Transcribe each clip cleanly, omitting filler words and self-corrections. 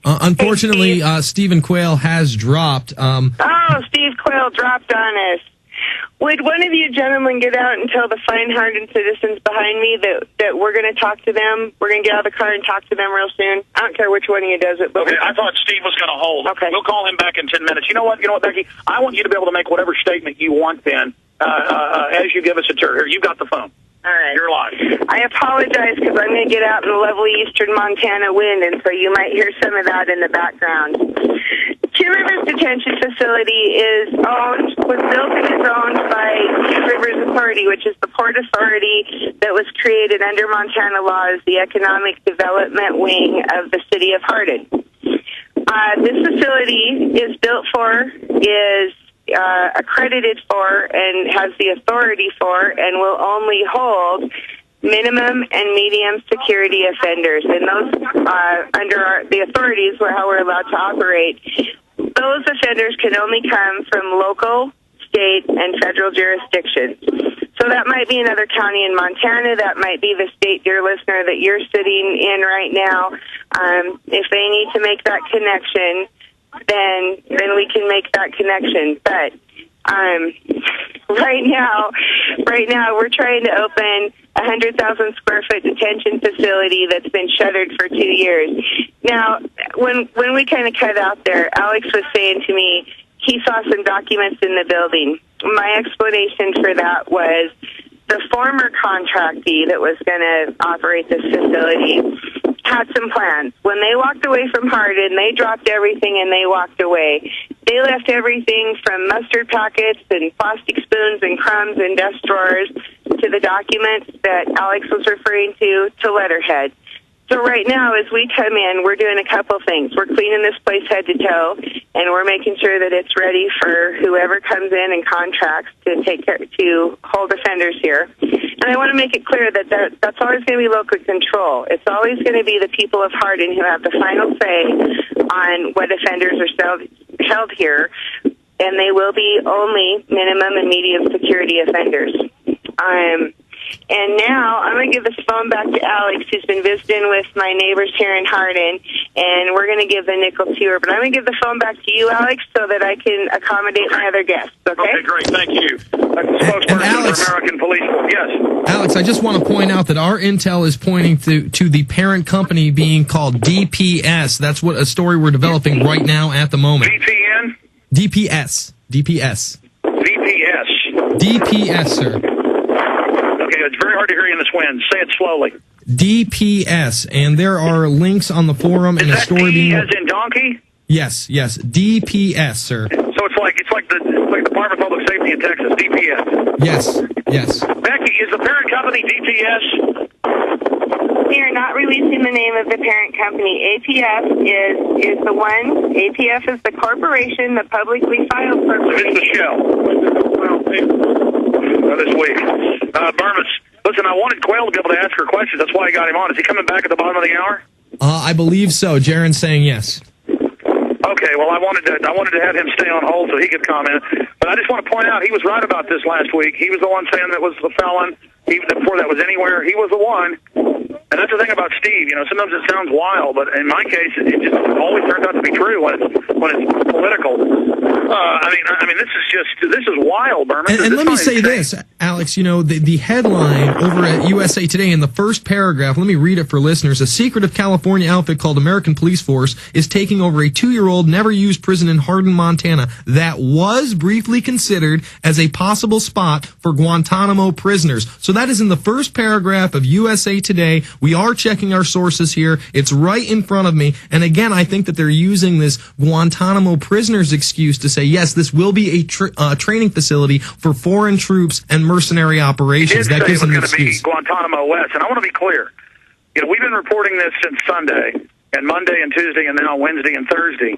Unfortunately, Stephen Quayle has dropped. Steve Quayle dropped on us. Would one of you gentlemen get out and tell the fine Hardin citizens behind me that we're going to talk to them? We're going to get out of the car and talk to them real soon. I don't care which one of you does it. But okay, I thought Steve was going to hold. Okay. We'll call him back in 10 minutes. You know what, Becky? I want you to be able to make whatever statement you want then as you give us a tour. Here, you've got the phone. All right. You're live. I apologize because I'm going to get out in the lovely eastern Montana wind, and so you might hear some of that in the background. Two Rivers Detention Facility was built and is owned by Two Rivers Authority, which is the port authority that was created under Montana law as the economic development wing of the city of Hardin. This facility is built for, is accredited for, and has the authority for, and will only hold minimum and medium security offenders. And those, under the authorities, how we're allowed to operate, those offenders can only come from local, state, and federal jurisdictions. So that might be another county in Montana. That might be the state, dear listener, that you're sitting in right now. If they need to make that connection, then we can make that connection. But right now we're trying to open a 100,000 square foot detention facility that's been shuttered for 2 years. Now, when we kind of cut out there, Alex was saying to me he saw some documents in the building. My explanation for that was the former contractee that was going to operate this facility had some plans. When they walked away from Hardin, they dropped everything and they walked away. They left everything from mustard packets and plastic spoons and crumbs and desk drawers to the documents that Alex was referring to letterhead. So right now, as we come in, we're doing a couple things. We're cleaning this place head to toe, and we're making sure that it's ready for whoever comes in and contracts to hold offenders here. And I want to make it clear that that's always going to be local control. It's always going to be the people of Hardin who have the final say on what offenders are held here, and they will be only minimum and medium security offenders. And now I'm going to give this phone back to Alex, who's been visiting with my neighbors here in Hardin, and we're going to give the nickel tour. But I'm going to give the phone back to you, Alex, so that I can accommodate my other guests, okay? Okay, great. Thank you. Spokesperson Alex, for American Police. Yes. Alex, I just want to point out that our intel is pointing to the parent company being called DPS. That's what a story we're developing right now at the moment. VPN? DPS. VPS. DPS, sir. It's very hard to hear you in this wind. Say it slowly. DPS, and there are links on the forum and a story being. As in donkey? Yes. DPS, sir. So it's like the Department of Public Safety in Texas. DPS. Yes. Becky, is the parent company DPS? We are not releasing the name of the parent company. APF is the one. APF is the corporation, the publicly filed corporation. It's the shell. This week. Bermas, listen, I wanted Quayle to be able to ask her questions. That's why I got him on. Is he coming back at the bottom of the hour? I believe so. Jaron's saying yes. Okay, well, I wanted to have him stay on hold so he could comment. But I just want to point out he was right about this last week. He was the one saying that was the felon. Even before that was anywhere, he was the one. And that's the thing about Steve. Sometimes it sounds wild, but in my case, it just always turns out to be true when it's political. I mean, this is wild, Berman. And let me say this, Alex. The headline over at USA Today in the first paragraph. Let me read it for listeners. A secretive California outfit called American Police Force is taking over a 2-year-old never-used prison in Hardin, Montana, that was briefly considered as a possible spot for Guantanamo prisoners. So that is in the first paragraph of USA Today. We are checking our sources here. It's right in front of me. And again, I think that they're using this Guantanamo prisoners excuse to say, yes, this will be a training facility for foreign troops and mercenary operations. That gives them an excuse. Guantanamo West, and I want to be clear. We've been reporting this since Sunday, and Monday and Tuesday, and now Wednesday and Thursday,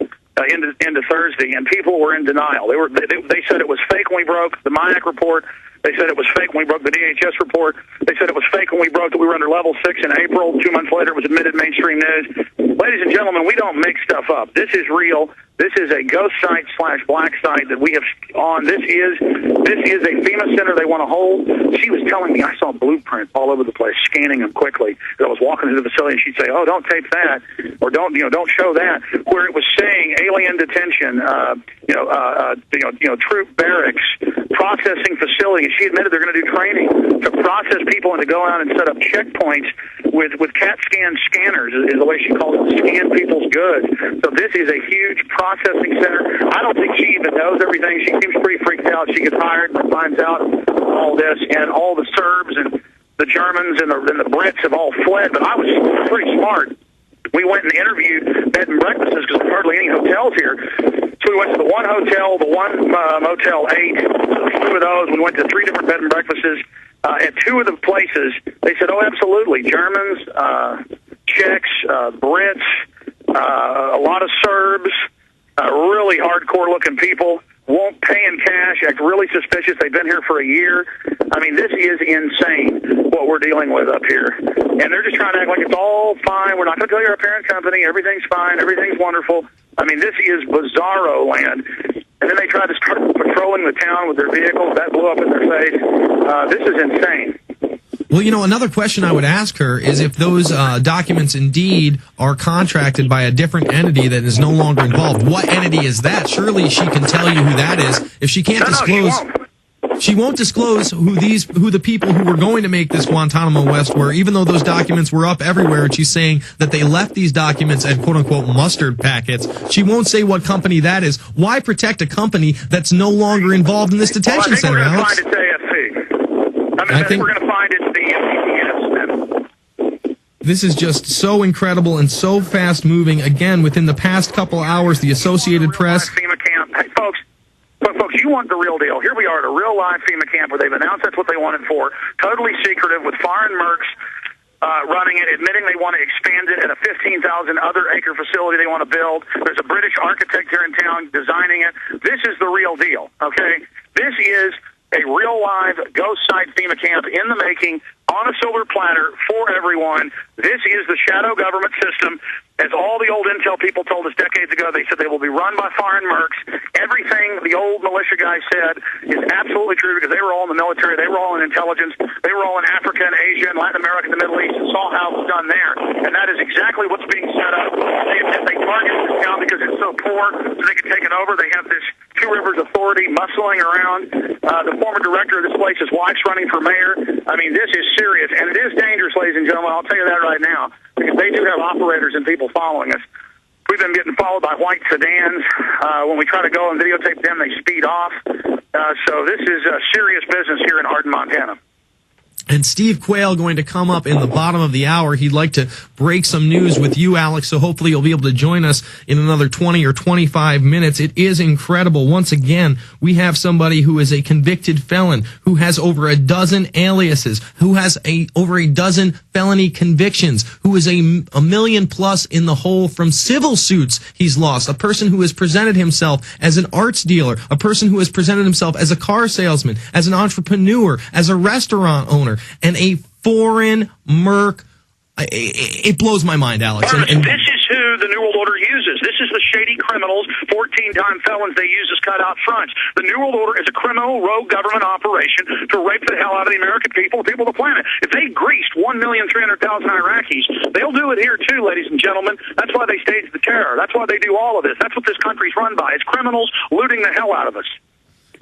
into Thursday, and people were in denial. They said it was fake when we broke the MIAC report. They said it was fake when we broke the DHS report. They said it was fake when we broke that we were under level 6 in April. 2 months later, it was admitted mainstream news. Ladies and gentlemen, we don't make stuff up. This is real. This is a ghost site / black site that we have on. This is a FEMA center they want to hold. She was telling me I saw blueprints all over the place, scanning them quickly. I was walking into the facility, and she'd say, "Oh, don't tape that," or "Don't show that." Where it was saying alien detention, troop barracks, processing facility. And she admitted they're going to do training to process people and to go out and set up checkpoints with CAT scan scanners, is the way she calls it, scan people's goods. So this is a huge processing center. I don't think she even knows everything. She seems pretty freaked out. She gets hired and finds out all this, and all the Serbs and the Germans and the Brits have all fled. But I was pretty smart. We went and interviewed bed and breakfasts because there's hardly any hotels here. So we went to the one hotel, the one Motel 8, two of those. We went to 3 different bed and breakfasts. At 2 of the places, they said, "Oh, absolutely, Germans, Czechs, Brits, a lot of Serbs, really hardcore-looking people, won't pay in cash, act really suspicious. They've been here for a year." I mean, this is insane what we're dealing with up here. And they're just trying to act like it's all fine. We're not going to tell you our parent company. Everything's fine. Everything's wonderful. I mean, this is bizarro land. And then they tried to start patrolling the town with their vehicles. That blew up in their face. This is insane. Well, another question I would ask her is if those documents indeed are contracted by a different entity that is no longer involved. What entity is that? Surely she can tell you who that is. If she can't disclose, she won't disclose who the people who were going to make this Guantanamo West were, even though those documents were up everywhere, and she's saying that they left these documents at quote-unquote mustard packets. She won't say what company that is. Why protect a company that's no longer involved in this detention center, Alex? I think we're going to find it's AFC. I think we're going to find it's the MPS. This is just so incredible and so fast-moving. Again, within the past couple hours, the Associated Press... FEMA camp. Hey, folks, you want the real deal. Here we are at a real live FEMA camp where they've announced that's what they want it for. Totally secretive with foreign mercs running it, admitting they want to expand it at a 15,000 other acre facility they want to build. There's a British architect here in town designing it. This is the real deal, okay? This is a real live ghost site FEMA camp in the making on a silver platter for everyone. This is the shadow government system. As all the old intel people told us decades ago, they said they will be run by foreign mercs. Everything the old militia guys said is absolutely true because they were all in the military, they were all in intelligence, they were all in Africa and Asia and Latin America and the Middle East and saw how it was done there. And that is exactly what's being set up. They target this town because it's so poor so they can take it over. They have this Two Rivers Authority muscling around. The former director of this place, his wife's running for mayor. I mean, this is serious, and it is dangerous, ladies and gentlemen. I'll tell you that right now, because they do have operators and people following us. We've been getting followed by white sedans. When we try to go and videotape them, they speed off. So this is serious business here in Hardin, Montana. And Steve Quayle going to come up in the bottom of the hour. He'd like to break some news with you, Alex, so hopefully you'll be able to join us in another 20 or 25 minutes. It is incredible. Once again, we have somebody who is a convicted felon, who has over a dozen aliases, who has over a dozen felony convictions, who is a million plus in the hole from civil suits he's lost, a person who has presented himself as an arts dealer, a person who has presented himself as a car salesman, as an entrepreneur, as a restaurant owner, and a foreign merc. It blows my mind, Alex. And this is who the New World Order uses. This is the shady criminals, 14-time felons they use as cutout fronts. The New World Order is a criminal rogue government operation to rape the hell out of the American people, the people of the planet. If they greased 1,300,000 Iraqis, they'll do it here too, ladies and gentlemen. That's why they stage the terror. That's why they do all of this. That's what this country's run by. It's criminals looting the hell out of us.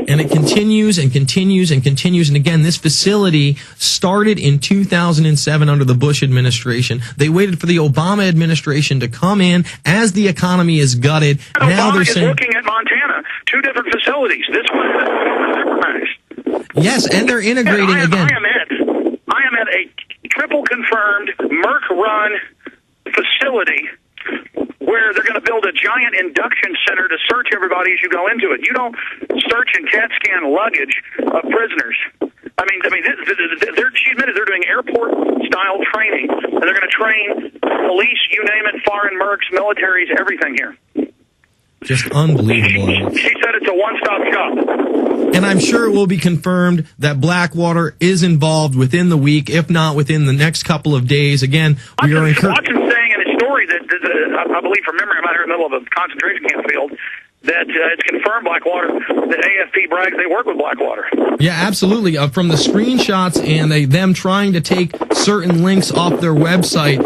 And it continues and continues and continues. And again, this facility started in 2007 under the Bush administration. They waited for the Obama administration to come in as the economy is gutted. Now they're saying, looking at Montana, 2 different facilities. This one is yes, and they're integrating again. I am at a triple confirmed Merc-run facility where they're going to build a giant induction center to search everybody as you go into it. You don't search and CAT scan luggage of prisoners. I mean, she admitted they're doing airport-style training, and they're going to train police, you name it, foreign mercs, militaries, everything here. Just unbelievable. She said it's a one-stop shop. And I'm sure it will be confirmed that Blackwater is involved within the week, if not within the next couple of days. Again, we are encouraged. Watson's saying in his story that I believe from memory, I'm out here in the middle of a concentration camp field, that it's confirmed Blackwater, that AFP brags they work with Blackwater. Yeah, absolutely. From the screenshots and them trying to take certain links off their website,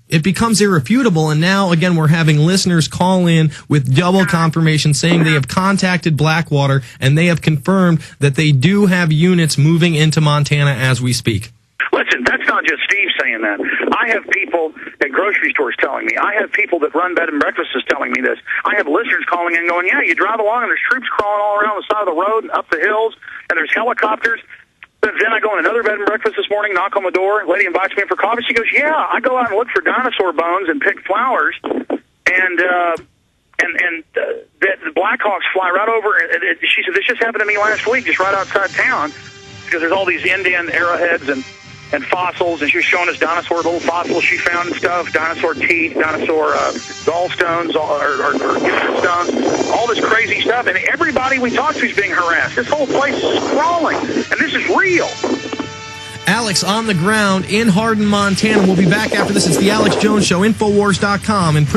it becomes irrefutable. And now, again, we're having listeners call in with double confirmation saying they have contacted Blackwater and they have confirmed that they do have units moving into Montana as we speak. Listen, that's not just Steve saying that. I have people at grocery stores telling me. I have people that run bed and breakfasts telling me this. I have listeners calling in going, yeah, you drive along and there's troops crawling all around the side of the road and up the hills, and there's helicopters. But then I go in another bed and breakfast this morning, knock on the door, lady invites me in for coffee. She goes, yeah, I go out and look for dinosaur bones and pick flowers, and the Blackhawks fly right over. And she said, this just happened to me last week, just right outside town, because there's all these Indian arrowheads and fossils, and she was showing us dinosaur little fossils she found and stuff, dinosaur teeth, dinosaur gallstones, or stones, all this crazy stuff, and everybody we talk to is being harassed. This whole place is crawling, and this is real. Alex on the ground in Hardin, Montana. We'll be back after this. It's the Alex Jones Show, Infowars.com, and